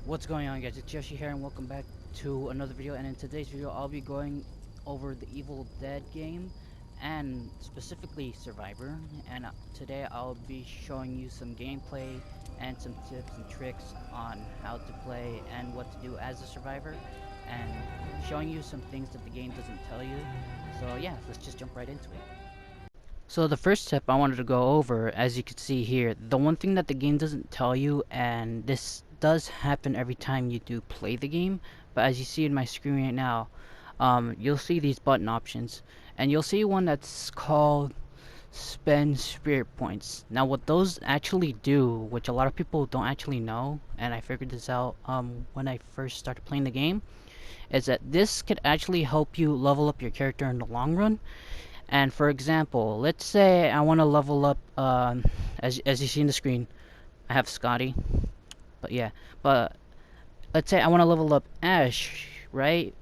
What's going on, guys? It's Yoshi here and welcome back to another video. And in today's video I'll be going over the Evil Dead game and specifically Survivor. And today I'll be showing you some gameplay and some tips and tricks on how to play and what to do as a survivor, and showing you some things that the game doesn't tell you. So yeah, let's just jump right into it. So the first tip I wanted to go over, as you can see here, the one thing that the game doesn't tell you, and this does happen every time you do play the game, but as you see in my screen right now, you'll see these button options, and you'll see one that's called spend spirit points. Now what those actually do, which a lot of people don't actually know, and I figured this out when I first started playing the game, is that this could actually help you level up your character in the long run. And for example, let's say I want to level up, as you see in the screen, I have Scotty, but yeah, but let's say I want to level up Ash, right?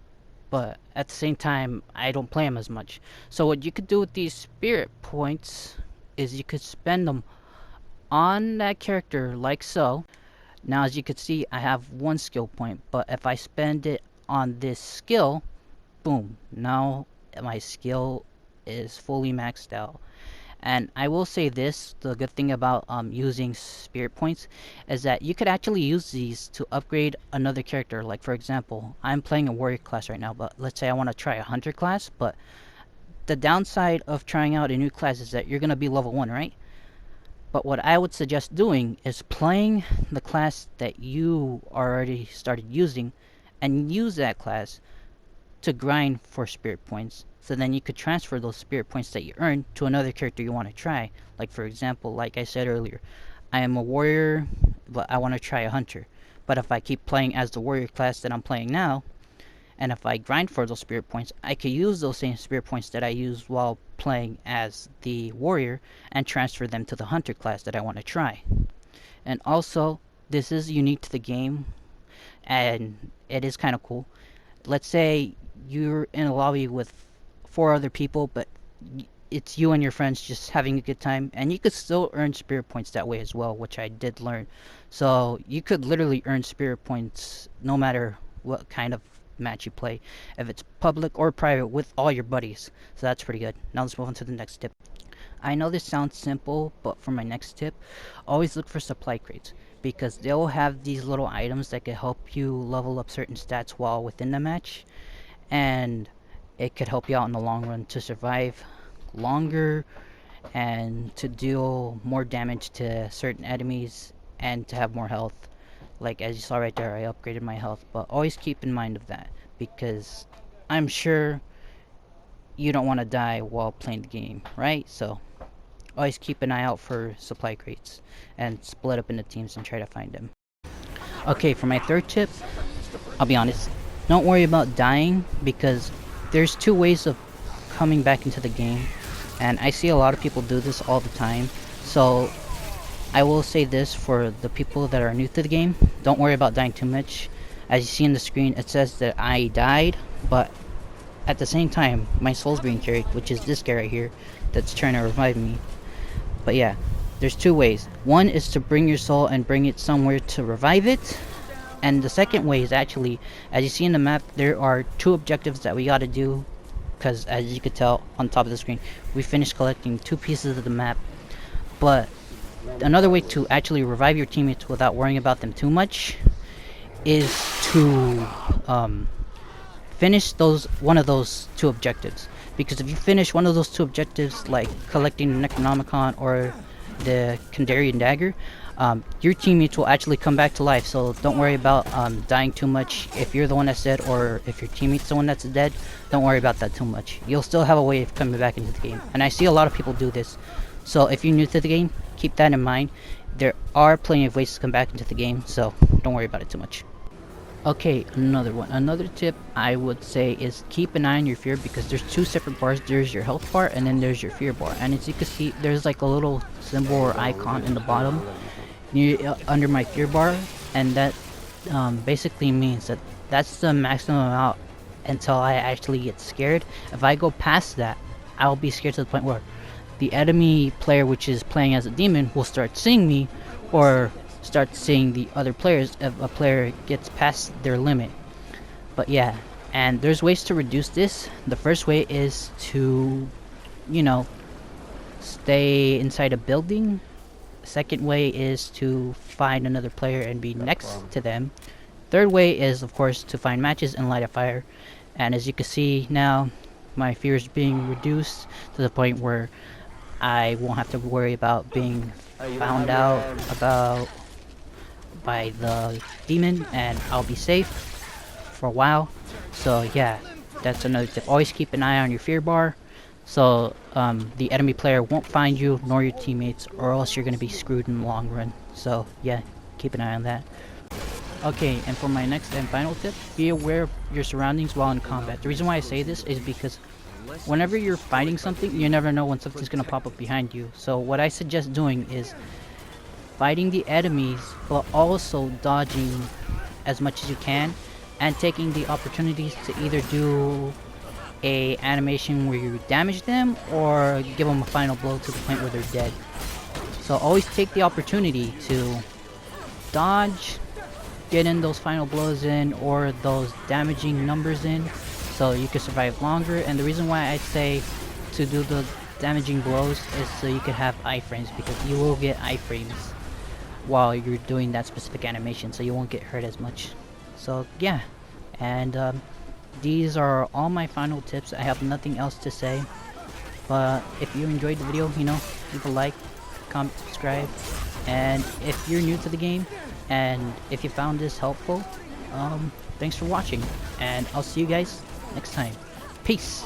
But at the same time, I don't play him as much. So what you could do with these spirit points is you could spend them on that character like so. Now as you can see, I have one skill point, but if I spend it on this skill, boom, now my skill is fully maxed out. And I will say this, the good thing about using spirit points is that you could actually use these to upgrade another character. Like for example, I'm playing a warrior class right now, but let's say I want to try a hunter class. But the downside of trying out a new class is that you're going to be level 1, right? But what I would suggest doing is playing the class that you already started using and use that class to grind for spirit points, so then you could transfer those spirit points that you earn to another character you want to try. Like for example, like I said earlier, I am a warrior but I want to try a hunter. But if I keep playing as the warrior class that I'm playing now, and if I grind for those spirit points, I could use those same spirit points that I used while playing as the warrior and transfer them to the hunter class that I want to try. And also, this is unique to the game and it is kind of cool. Let's say you're in a lobby with 4 other people, but it's you and your friends just having a good time, and you could still earn spirit points that way as well, which I did learn. So you could literally earn spirit points no matter what kind of match you play, if it's public or private with all your buddies. So that's pretty good. Now let's move on to the next tip. I know this sounds simple, but for my next tip, always look for supply crates, because they'll have these little items that can help you level up certain stats while within the match, and it could help you out in the long run to survive longer and to deal more damage to certain enemies and to have more health. Like as you saw right there, I upgraded my health, but always keep in mind of that, because I'm sure you don't want to die while playing the game, right? So always keep an eye out for supply crates and split up into teams and try to find them. Okay, for my third tip, I'll be honest, don't worry about dying, because there's 2 ways of coming back into the game, and I see a lot of people do this all the time. So I will say this for the people that are new to the game, don't worry about dying too much. As you see in the screen, it says that I died, but at the same time my soul's being carried, which is this guy right here that's trying to revive me. But yeah, there's 2 ways. One is to bring your soul and bring it somewhere to revive it, and the second way is actually, as you see in the map, there are 2 objectives that we gotta do, because as you could tell on top of the screen, we finished collecting 2 pieces of the map. But another way to actually revive your teammates without worrying about them too much is to finish one of those 2 objectives. Because if you finish one of those 2 objectives, like collecting the Necronomicon or the Kandarian Dagger, your teammates will actually come back to life. So don't worry about dying too much. If you're the one that's dead, or if your teammate's the one that's dead, don't worry about that too much. You'll still have a way of coming back into the game, and I see a lot of people do this. So if you're new to the game, keep that in mind. There are plenty of ways to come back into the game, so don't worry about it too much. Okay, another tip I would say is keep an eye on your fear, because there's 2 separate bars. There's your health bar and then there's your fear bar, and as you can see, there's like a little symbol or icon in the bottom near under my fear bar, and that basically means that that's the maximum amount until I actually get scared. If I go past that, I'll be scared to the point where the enemy player, which is playing as a demon, will start seeing me or start seeing the other players if a player gets past their limit. But yeah, and there's ways to reduce this. The first way is to, you know, stay inside a building. Second way is to find another player and be next to them. Third way is, of course, to find matches and light a fire. And as you can see now, my fear is being reduced to the point where I won't have to worry about being found out about by the demon, and I'll be safe for a while. So yeah, that's another tip. Always keep an eye on your fear bar, so the enemy player won't find you nor your teammates, or else you're gonna be screwed in the long run. So yeah, keep an eye on that. Okay, and for my next and final tip, be aware of your surroundings while in combat. The reason why I say this is because whenever you're fighting something, you never know when something's gonna pop up behind you. So what I suggest doing is fighting the enemies, but also dodging as much as you can, and taking the opportunities to either do a animation where you damage them or give them a final blow to the point where they're dead. So always take the opportunity to dodge, get in those final blows in, or those damaging numbers in, so you can survive longer. And the reason why I say to do the damaging blows is so you can have iframes, because you will get iframes while you're doing that specific animation, so you won't get hurt as much. So yeah, and these are all my final tips. I have nothing else to say, but if you enjoyed the video, you know, leave a like, comment, subscribe, and if you're new to the game and if you found this helpful, thanks for watching, and I'll see you guys next time. Peace.